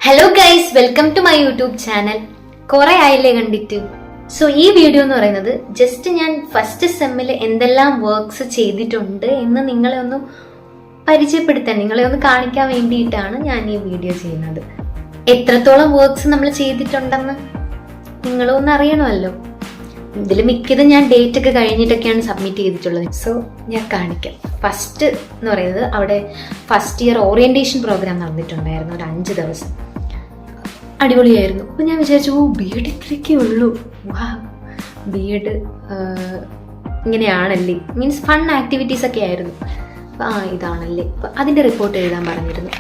Hello guys, welcome to my YouTube channel. കുറെ ആയില്ലേ കണ്ടിട്ട്. സോ ഈ വീഡിയോ എന്ന് പറയുന്നത് ജസ്റ്റ് ഞാൻ ഫസ്റ്റ് സെമ്മിൽ എന്തെല്ലാം വർക്ക്സ് ചെയ്തിട്ടുണ്ട് എന്ന് നിങ്ങളെ ഒന്ന് പരിചയപ്പെടുത്താൻ, നിങ്ങളെ ഒന്ന് കാണിക്കാൻ വേണ്ടിയിട്ടാണ് ഞാൻ ഈ വീഡിയോ ചെയ്യുന്നത്. എത്രത്തോളം വർക്ക്സ് നമ്മൾ ചെയ്തിട്ടുണ്ടെന്ന് നിങ്ങളൊന്ന് അറിയണമല്ലോ. ഇതിൽ മിക്കതും ഞാൻ ഡേറ്റ് ഒക്കെ കഴിഞ്ഞിട്ടൊക്കെയാണ് സബ്മിറ്റ് ചെയ്തിട്ടുള്ളത്. സോ ഞാൻ കാണിക്കാം. ഫസ്റ്റ് എന്ന് പറയുന്നത് അവിടെ ഫസ്റ്റ് ഇയർ ഓറിയന്റേഷൻ പ്രോഗ്രാം നടന്നിട്ടുണ്ടായിരുന്നു, ഒരു 5 ദിവസം. അടിപൊളിയായിരുന്നു. അപ്പം ഞാൻ വിചാരിച്ചു, B.Ed ഇത്രയൊക്കെ ഉള്ളൂ, B.Ed ഇങ്ങനെയാണല്ലേ, മീൻസ് ഫൺ ആക്ടിവിറ്റീസ് ഒക്കെ ആയിരുന്നു. അപ്പം ഇതാണല്ലേ. അപ്പം അതിൻ്റെ റിപ്പോർട്ട് എഴുതാൻ പറഞ്ഞിരുന്നു.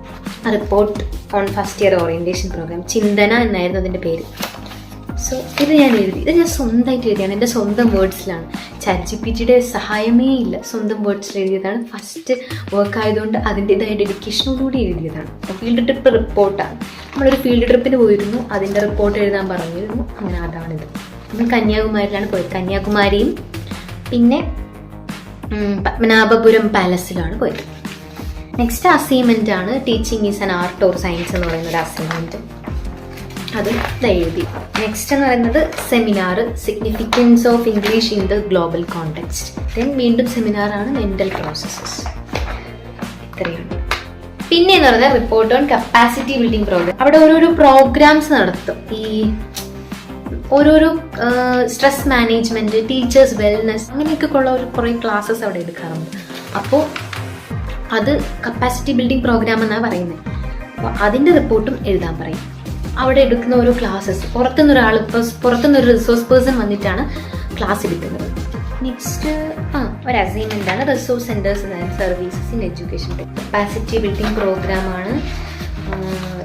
Report on first year orientation programme, Chinthana എന്നായിരുന്നു അതിൻ്റെ പേര്. സോ ഇത് ഞാൻ എഴുതി. ഇത് ഞാൻ സ്വന്തമായിട്ട് എഴുതിയാണ്, എൻ്റെ സ്വന്തം വേർഡ്സിലാണ്. ChatGPTയുടെ സഹായമേ ഇല്ല, സ്വന്തം വേർഡ്സിൽ എഴുതിയതാണ്. ഫസ്റ്റ് വർക്ക് ആയതുകൊണ്ട് അതിൻ്റെതായ ഡെഡിക്കേഷനോടുകൂടി എഴുതിയതാണ്. ഫീൽഡ് ട്രിപ്പ് റിപ്പോർട്ടാണ്. നമ്മളൊരു ഫീൽഡ് ട്രിപ്പിന് പോയിരുന്നു, അതിൻ്റെ റിപ്പോർട്ട് എഴുതാൻ പറഞ്ഞിരുന്നു. അങ്ങനെ അതാണിത്. നമ്മൾ കന്യാകുമാരിയിലാണ് പോയത്. കന്യാകുമാരിയും പിന്നെ പത്മനാഭപുരം പാലസിലാണ് പോയത്. നെക്സ്റ്റ് അസൈൻമെൻ്റ് ആണ്. Teaching is an art or science എന്ന് പറയുന്ന ഒരു അസൈൻമെൻറ്റ്. അത് എഴുതി. നെക്സ്റ്റ് എന്ന് പറയുന്നത് seminar, significance of English in the global context. Then വീണ്ടും സെമിനാറാണ്, മെൻ്റൽ പ്രോസസ്സസ്. ഇത്രയാണ്. പിന്നെ എന്ന് പറയുന്നത് report on capacity building programme. അവിടെ ഓരോരോ പ്രോഗ്രാംസ് നടത്തും. ഈ ഓരോരോ സ്ട്രെസ് മാനേജ്മെന്റ്, ടീച്ചേഴ്സ് വെൽനെസ്, അങ്ങനെയൊക്കെ ഉള്ള കുറേ ക്ലാസ്സസ് അവിടെ എടുക്കാറുണ്ട്. അപ്പോൾ അത് കപ്പാസിറ്റി ബിൽഡിംഗ് പ്രോഗ്രാം എന്നാണ് പറയുന്നത്. അപ്പോൾ അതിൻ്റെ റിപ്പോർട്ടും എഴുതാൻ പറയും. അവിടെ എടുക്കുന്ന ഓരോ ക്ലാസ്സസ് പുറത്തുനിന്നൊരു റിസോഴ്സ് പേഴ്സൺ വന്നിട്ടാണ് ക്ലാസ് എടുക്കുന്നത്. നെക്സ്റ്റ് ഒരു അസൈൻമെൻ്റ് ആണ്. Resource centres and services in education. Capacity building പ്രോഗ്രാമാണ്.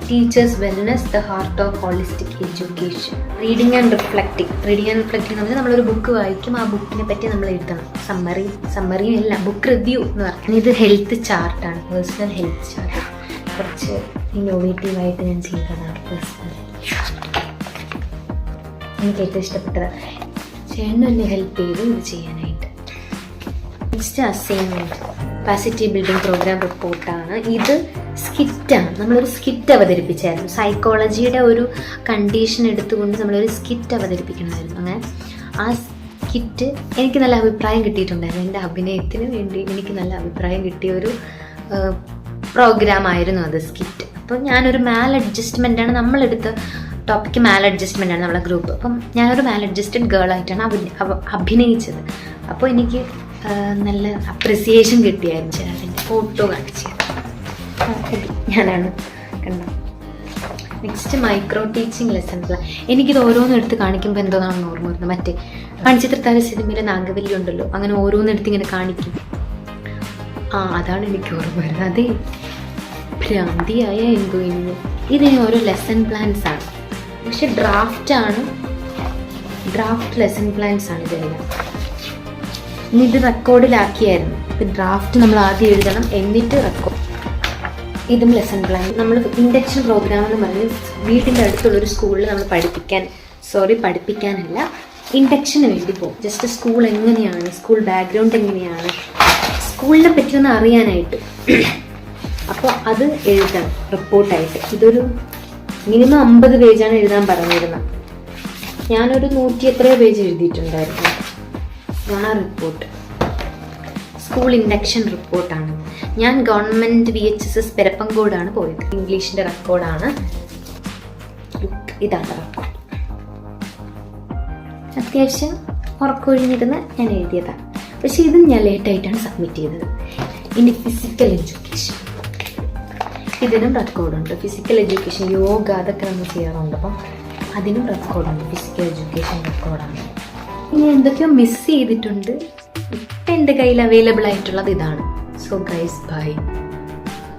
Teachers wellness, the heart of holistic education. Reading and reflecting എന്ന് പറഞ്ഞാൽ നമ്മളൊരു ബുക്ക് വായിക്കും, ആ ബുക്കിനെ പറ്റി നമ്മൾ എഴുതണം. സമ്മറിയും എല്ലാം, ബുക്ക് റിവ്യൂ എന്ന് പറഞ്ഞാൽ. ഇത് ഹെൽത്ത് ചാർട്ടാണ്, പേഴ്സണൽ ഹെൽത്ത് ചാർട്ട്. കുറച്ച് ഇന്നോവേറ്റീവായിട്ട് ഞാൻ ചെയ്തതാണ്. പേഴ്സണൽ എനിക്ക് ഏറ്റവും ഇഷ്ടപ്പെട്ടത്. ചേട്ടനും എന്നെ ഹെൽപ്പ് ചെയ്തു ഇത് ചെയ്യാനായിട്ട്. Next assignment, capacity building programme റിപ്പോർട്ടാണ്. ഇത് സ്കിറ്റാണ്. നമ്മളൊരു സ്കിറ്റ് അവതരിപ്പിച്ചായിരുന്നു. സൈക്കോളജിയുടെ ഒരു കണ്ടീഷൻ എടുത്തുകൊണ്ട് നമ്മളൊരു സ്കിറ്റ് അവതരിപ്പിക്കണമായിരുന്നു. അങ്ങനെ ആ സ്കിറ്റ് എനിക്ക് നല്ല അഭിപ്രായം കിട്ടിയിട്ടുണ്ടായിരുന്നു. എൻ്റെ അഭിനയത്തിന് വേണ്ടി എനിക്ക് നല്ല അഭിപ്രായം കിട്ടിയ ഒരു പ്രോഗ്രാം ആയിരുന്നു അത്, സ്കിറ്റ്. അപ്പോൾ ഞാനൊരു അഡ്ജസ്റ്റ്മെൻ്റാണ്, നമ്മളെടുത്ത ടോപ്പിക്ക് അഡ്ജസ്റ്റ്മെൻ്റാണ് നമ്മളെ ഗ്രൂപ്പ്. അപ്പം ഞാനൊരു അഡ്ജസ്റ്റഡ് ഗേൾ ആയിട്ടാണ് അഭിനയിച്ചത്. അപ്പോൾ എനിക്ക് നല്ല അപ്രിസിയേഷൻ കിട്ടിയായിരുന്നു. അതിൻ്റെ ഫോട്ടോ കാണിച്ചത് ഞാനാണ്, കണ്ടോ. Next micro teaching lesson plan. എനിക്കിത് ഓരോന്നും എടുത്ത് കാണിക്കുമ്പോൾ എന്തോന്നാണെന്ന് ഓർമ്മ വരുന്നത്. മറ്റേ മണിച്ചിത്രത്താഴ് സിനിമയിലെ നാഗവല്ലി ഉണ്ടല്ലോ, അങ്ങനെ ഓരോന്നെടുത്ത് ഇങ്ങനെ കാണിക്കും. അതാണ് എനിക്ക് ഓർമ്മ വരുന്നത്. അതേ ഭ്രാന്തിയായ എന്തോ ഇന്ന്. ഇതിന് ഓരോ ലെസൺ പ്ലാൻസ് ആണ്, പക്ഷെ ഡ്രാഫ്റ്റ് ലെസൺ പ്ലാൻസ് ആണ് ഇതെല്ലാം. ഇനി ഇത് റെക്കോർഡിലാക്കിയായിരുന്നു. ഇപ്പം ഡ്രാഫ്റ്റ് നമ്മൾ ആദ്യം എഴുതണം, എന്നിട്ട് റെക്കോർഡ്. ഇതും ലെസൺ പ്ലാൻ. നമ്മൾ ഇൻഡക്ഷൻ പ്രോഗ്രാം എന്ന് പറഞ്ഞ് വീട്ടിൻ്റെ അടുത്തുള്ളൊരു സ്കൂളിൽ നമ്മൾ പഠിപ്പിക്കാനല്ല, ഇൻഡക്ഷന് വേണ്ടി പോകും. ജസ്റ്റ് സ്കൂൾ എങ്ങനെയാണ്, സ്കൂൾ ബാക്ക്ഗ്രൗണ്ട് എങ്ങനെയാണ്, സ്കൂളിനെ പറ്റിയൊന്ന് അറിയാനായിട്ട്. അപ്പോൾ അത് എഴുതണം റിപ്പോർട്ടായിട്ട്. ഇതൊരു മിനിമം 50 പേജാണ് എഴുതാൻ പറഞ്ഞിരുന്നത്. ഞാനൊരു 100 എത്രയോ പേജ് എഴുതിയിട്ടുണ്ടായിരുന്നു. ആ റിപ്പോർട്ട് സ്കൂൾ ഇൻഡക്ഷൻ റിപ്പോർട്ടാണ്. ഞാൻ ഗവൺമെൻറ് VHSS പെരപ്പങ്കോടാണ് പോയത്. ഇംഗ്ലീഷിൻ്റെ റെക്കോർഡാണ്. ഇതാണ് റെക്കോർഡ്. അത്യാവശ്യം ഉറക്കൊഴിഞ്ഞിരുന്ന് ഞാൻ എഴുതിയതാണ്. പക്ഷെ ഇത് ഞാൻ ലേറ്റായിട്ടാണ് സബ്മിറ്റ് ചെയ്തത്. ഇനി ഫിസിക്കൽ എഡ്യൂക്കേഷൻ, ഇതിനും റെക്കോർഡുണ്ട്. ഫിസിക്കൽ എഡ്യൂക്കേഷൻ, യോഗ, അതൊക്കെ നമ്മൾ ചെയ്യാറുണ്ട്. അപ്പം അതിനും റെക്കോർഡുണ്ട്. ഫിസിക്കൽ എഡ്യൂക്കേഷൻ റെക്കോർഡാണ്. ഇനി എന്തൊക്കെയോ മിസ് ചെയ്തിട്ടുണ്ട്. ഇപ്പം എൻ്റെ കയ്യിൽ അവൈലബിൾ ആയിട്ടുള്ളത് ഇതാണ്. So guys, by.